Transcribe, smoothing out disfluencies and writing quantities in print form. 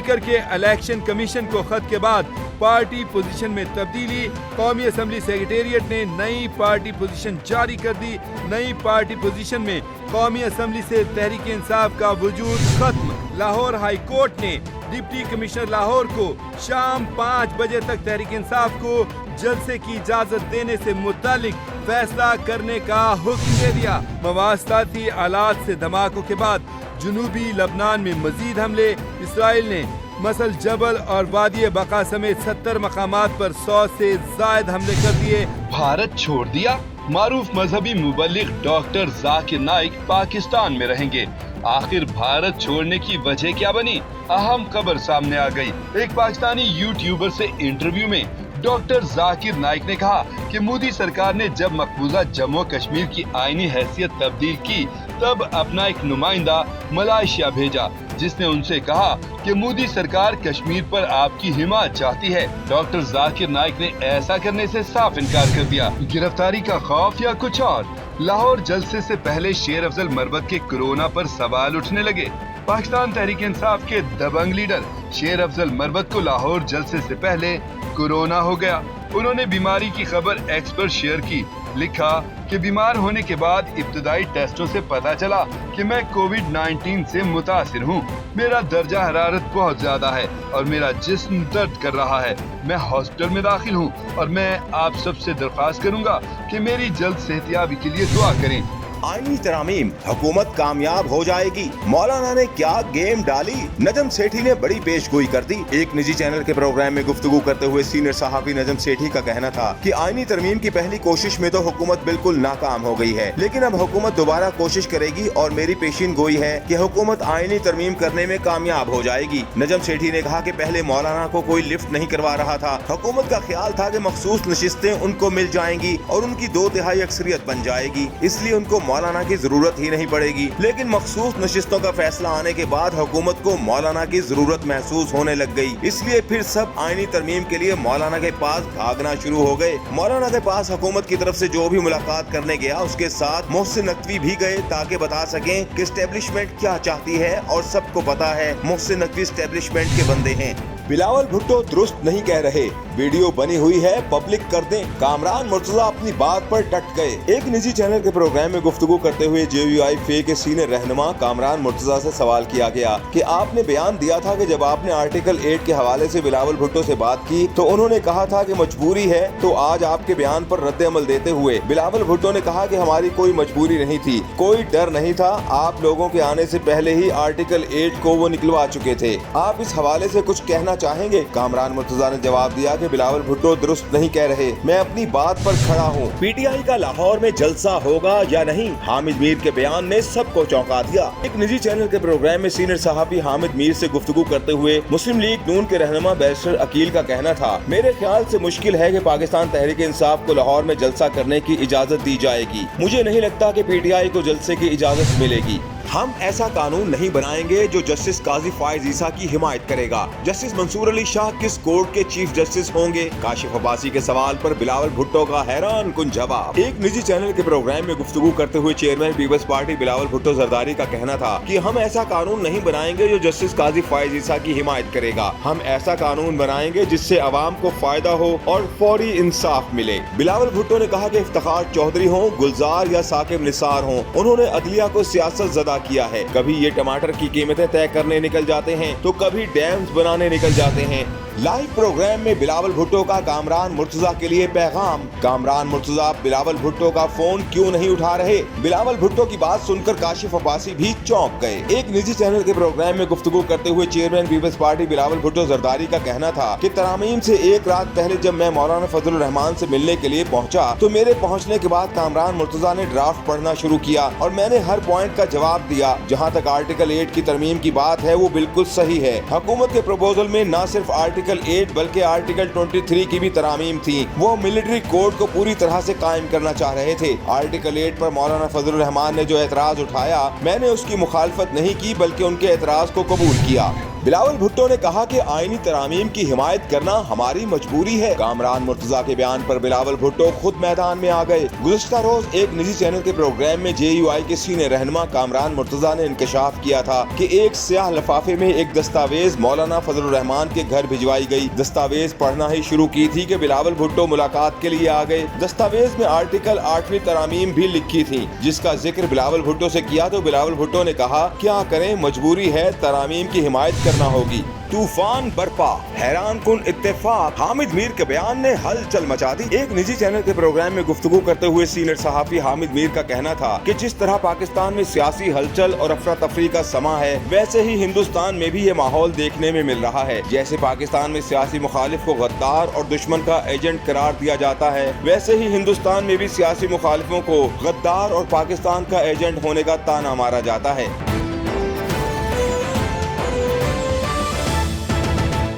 Speaker के election commission को खत के बाद पार्टी पोजीशन में तब्दीली। कौमी असम्बली सेक्रेटेरिएट ने नई पार्टी पोजीशन जारी कर दी। नई पार्टी पोजीशन में कौमी असम्बली से तहरीक इंसाफ का वजूद खत्म। लाहौर हाई कोर्ट ने डिप्टी कमिश्नर लाहौर को शाम 5 बजे तक तहरीक इंसाफ को जलसे की इजाजत देने से मुतालिक फैसला करने का हुक्म दे दिया। मवासलाती आलात से धमाकों के बाद जनूबी लबनान में मजीद हमले। इसराइल ने मसल जबल और वादी बका समेत 70 मकामात पर 100 से जायद हमले कर दिए। भारत छोड़ दिया, मारूफ मजहबी मुबल्लिग डॉक्टर जाकिर नाइक पाकिस्तान में रहेंगे। आखिर भारत छोड़ने की वजह क्या बनी? अहम खबर सामने आ गई। एक पाकिस्तानी यूट्यूबर से इंटरव्यू में डॉक्टर जाकिर नाइक ने कहा कि मोदी सरकार ने जब मकबूजा जम्मू कश्मीर की आईनी हैसियत तब्दील की तब अपना एक नुमाइंदा मलेशिया भेजा, जिसने उनसे कहा कि मोदी सरकार कश्मीर पर आपकी हिमायत चाहती है। डॉक्टर जाकिर नाइक ने ऐसा करने से साफ इनकार कर दिया। गिरफ्तारी का खौफ या कुछ और? लाहौर जलसे से पहले शेर अफजल मरवत के कोरोना पर सवाल उठने लगे। पाकिस्तान तहरीक इंसाफ के दबंग लीडर शेर अफजल मरवत को लाहौर जलसे से पहले कोरोना हो गया। उन्होंने बीमारी की खबर एक्स पर शेयर की। लिखा कि बीमार होने के बाद इब्तदाई टेस्टों से पता चला कि मैं कोविड-19 से मुतासिर हूँ। मेरा दर्जा हरारत बहुत ज्यादा है और मेरा जिस्म दर्द कर रहा है। मैं हॉस्पिटल में दाखिल हूँ और मैं आप सबसे दरख्वास्त करूँगा कि मेरी जल्द सेहतियाबी के लिए दुआ करें। आईनी तरामीम, हुकूमत कामयाब हो जाएगी। मौलाना ने क्या गेम डाली? नजम सेठी ने बड़ी पेशगोई कर दी। एक निजी चैनल के प्रोग्राम में गुफ्तगू करते हुए सीनियर सहाफी नजम सेठी का कहना था कि आईनी तरमीम की पहली कोशिश में तो हुकूमत बिल्कुल नाकाम हो गई है, लेकिन अब हुकूमत दोबारा कोशिश करेगी और मेरी पेशीन गोई है कि हुकूमत आईनी तरमीम करने में कामयाब हो जाएगी। नजम सेठी ने कहा कि पहले मौलाना को कोई लिफ्ट नहीं करवा रहा था। हुकूमत का ख्याल था कि मखसूस नशिस्तें उनको मिल जाएंगी और उनकी 2/3 अक्सरियत बन जाएगी, इसलिए उनको मौलाना की जरूरत ही नहीं पड़ेगी। लेकिन मखसूस नशिस्तों का फैसला आने के बाद हुकूमत को मौलाना की जरूरत महसूस होने लग गई, इसलिए फिर सब आईनी तरमीम के लिए मौलाना के पास भागना शुरू हो गए। मौलाना के पास हुकूमत की तरफ से जो भी मुलाकात करने गया उसके साथ मोहसिन नकवी भी गए ताकि बता सकें कि एस्टेब्लिशमेंट क्या चाहती है, और सबको पता है मोहसिन नकवी एस्टेब्लिशमेंट के बंदे हैं। बिलावल भुट्टो दुरुस्त नहीं कह रहे, वीडियो बनी हुई है, पब्लिक कर दें। कामरान मुर्तजा अपनी बात पर डट गए। एक निजी चैनल के प्रोग्राम में गुफ्तगू करते हुए JUI के सीनियर रहनुमा कामरान मुर्तजा से सवाल किया गया कि आपने बयान दिया था कि जब आपने आर्टिकल 8 के हवाले से बिलावल भुट्टो से बात की तो उन्होंने कहा था कि मजबूरी है, तो आज आपके बयान पर रद्द अमल देते हुए बिलावल भुट्टो ने कहा कि हमारी कोई मजबूरी नहीं थी, कोई डर नहीं था, आप लोगों के आने से पहले ही आर्टिकल 8 को वो निकलवा चुके थे। आप इस हवाले से कुछ कहना चाहेंगे? कामरान मुर्तजा ने जवाब दिया कि बिलावल भुट्टो दुरुस्त नहीं कह रहे, मैं अपनी बात पर खड़ा हूँ। PTI का लाहौर में जलसा होगा या नहीं? हामिद मीर के बयान ने सबको चौंका दिया। एक निजी चैनल के प्रोग्राम में सीनियर सहाफी हामिद मीर से गुफ्तगू करते हुए मुस्लिम लीग नून के रहनुमा बैरिस्टर अकील का कहना था, मेरे ख्याल से मुश्किल है कि पाकिस्तान तहरीक इंसाफ को लाहौर में जलसा करने की इजाजत दी जाएगी। मुझे नहीं लगता कि PTI को जलसे की इजाजत मिलेगी। हम ऐसा कानून नहीं बनाएंगे जो जस्टिस काजी फायज ईसा की हिमायत करेगा। जस्टिस मंसूर अली शाह किस कोर्ट के चीफ जस्टिस होंगे? काशिफ अब्बासी के सवाल पर बिलावल भुट्टो का हैरान कुन जवाब। एक निजी चैनल के प्रोग्राम में गुफ्तगू करते हुए chairman Peoples Party Bilawal Bhutto Zardari का कहना था कि हम ऐसा कानून नहीं बनाएंगे जो जस्टिस काजी फायज ईसा की हिमायत करेगा। हम ऐसा कानून बनाएंगे जिससे अवाम को फायदा हो और फौरी इंसाफ मिले। बिलावल भुट्टो ने कहा कि इफ्तिखार चौधरी हो, गुलजार या साकिब निसार हो, उन्होंने अदलिया को सियासत ज़दा किया है। कभी ये टमाटर की कीमतें तय करने निकल जाते हैं तो कभी डैम्स बनाने निकल जाते हैं। लाइव प्रोग्राम में बिलावल भुट्टो का कामरान मुर्तजा के लिए पैगाम। कामरान मुर्तजा बिलावल भुट्टो का फोन क्यों नहीं उठा रहे? बिलावल भुट्टो की बात सुनकर काशिफ अब्बासी भी चौंक गए। एक निजी चैनल के प्रोग्राम में गुफ्तगू करते हुए chairman Peoples Party Bilawal Bhutto Zardari का कहना था कि तरामीम से एक रात पहले जब मैं मौलाना फजलुर रहमान से मिलने के लिए पहुंचा तो मेरे पहुंचने के बाद कामरान मुर्तजा ने ड्राफ्ट पढ़ना शुरू किया और मैंने हर पॉइंट का जवाब दिया। जहाँ तक आर्टिकल 8 की तरमीम की बात है वो बिल्कुल सही है। हुकूमत के प्रपोजल में न सिर्फ आर्टिकल 8 बल्कि आर्टिकल 23 की भी तरामीम थी। वो मिलिट्री कोड को पूरी तरह से कायम करना चाह रहे थे। आर्टिकल 8 पर मौलाना फजलुर रहमान ने जो एतराज उठाया, मैंने उसकी मुखालफत नहीं की बल्कि उनके एतराज को कबूल किया। बिलावल भुट्टो ने कहा कि आईनी तरामीम की हिमायत करना हमारी मजबूरी है। कामरान मुर्तजा के बयान पर बिलावल भुट्टो खुद मैदान में आ गए। गुज़िश्ता रोज एक निजी चैनल के प्रोग्राम में JUI के सीनियर रहनुमा कामरान मुर्तजा ने इंकशाफ किया था कि एक स्याह लिफाफे में एक दस्तावेज मौलाना फजलुर रहमान के घर भिजवाई गई। दस्तावेज पढ़ना ही शुरू की थी कि बिलावल भुट्टो मुलाकात के लिए आ गए। दस्तावेज में आर्टिकल 8वीं तरामीम भी लिखी थी, जिसका जिक्र बिलावल भुट्टो से किया तो बिलावल भुट्टो ने कहा, क्या करें, मजबूरी है, तरामीम की हिमायत करना होगी। तूफान बरपा, हैरान कुन इत्तेफाक, हामिद मीर के बयान ने हलचल मचा दी। एक निजी चैनल के प्रोग्राम में गुफ्तगू करते हुए सीनियर सहाफी हामिद मीर का कहना था कि जिस तरह पाकिस्तान में सियासी हलचल और अफरा तफरी का समा है, वैसे ही हिंदुस्तान में भी ये माहौल देखने में मिल रहा है। जैसे पाकिस्तान में सियासी मुखालिफ को गद्दार और दुश्मन का एजेंट करार दिया जाता है, वैसे ही हिंदुस्तान में भी सियासी मुखालिफों को गद्दार और पाकिस्तान का एजेंट होने का ताना मारा जाता है।